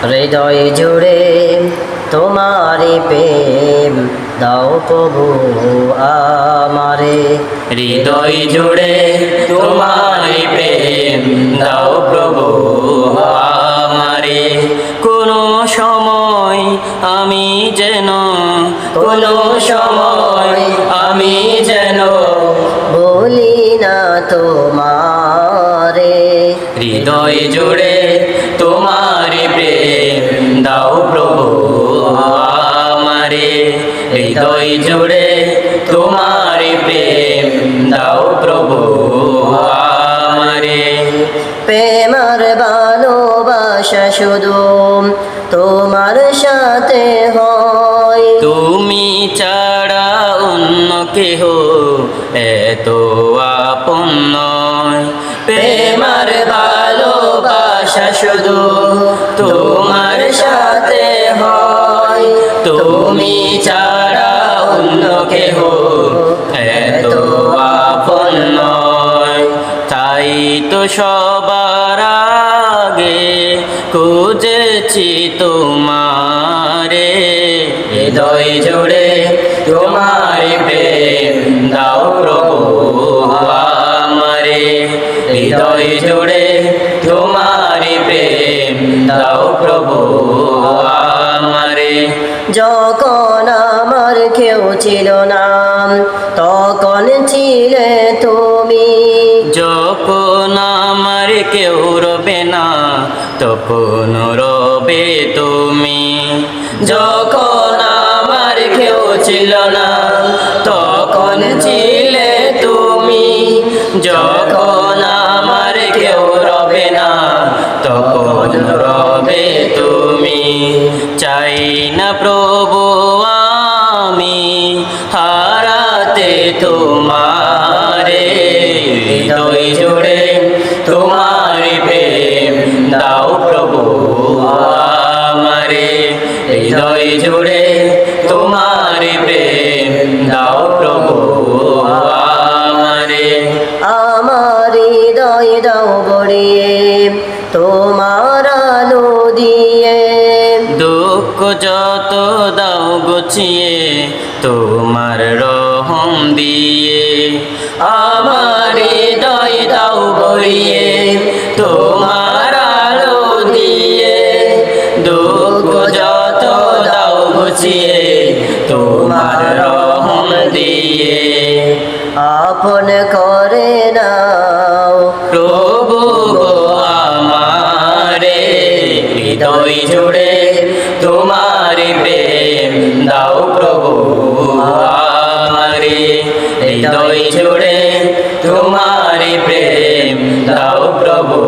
হৃদয় জুড়ে তোমারি প্রেম দাও প্রভু আমারে। হৃদয় জুড়ে তোমারি প্রেম দাও প্রভু আমারে। কোনো সময় আমি যেন, কোনো সময় আমি যেন ভুলি না তোমারে। হৃদয় জুড়ে তোমারি প্রেম দাও প্রভু আমারে। হৃদয় জুড়ে তোমারি প্রেম দাও প্রভু আমারে। প্রেমার ভালোবাসা শুধু তোমার সাথে হয়, তুমি ছাড়া অন্য কেহ এত আপন নয়। প্রেমার ভালোবাসা শুধু তোমার সাথে হয়, তুমি ছাড়া অন্য কেহ এত আপন নয়। তাই তো সবার আগে খুঁজেছি তোমারে। হৃদয় জুড়ে তোমারি প্রেম দাও প্রভু আমারে। হৃদয় জুড়ে তোমারি প্রেম দাও প্রভু আমারে। যখন আমার কেউ ছিল না তখন ছিলে তুমি, যখন আমার কেউ রবে না তখন রবে তুমি। যখন আমার কেউ ছিল না তখন ছিলে তুমি। যখন আমার কেউ রবে না তখন রবে তুমি। চাই না প্রভু আমি হারাতে তোমারে। হৃদয় জুড়ে তোমারি প্রেম দাও প্রভু আমারে। হৃদয় জুড়ে তোমারি প্রেম দাও প্রভু আমারে। আমার হৃদয় দাও গড়িয়ে তোমার আলো দিয়ে, দুঃখ যত দাও গুছিয়ে তোমার রহম দিয়ে। আমার হৃদয় দাও ভরিয়ে তোমার আলো দিয়ে। দুঃখ যত দাও গুছিয়ে তোমার রহম দিয়ে। আপন করে নাও প্রভু গো আমারে। হৃদয় জুড়ে তোমারি প্রেম দাও প্রভু আমারে। হৃদয় জুড়ে তোমারি প্রেম দাও প্রভু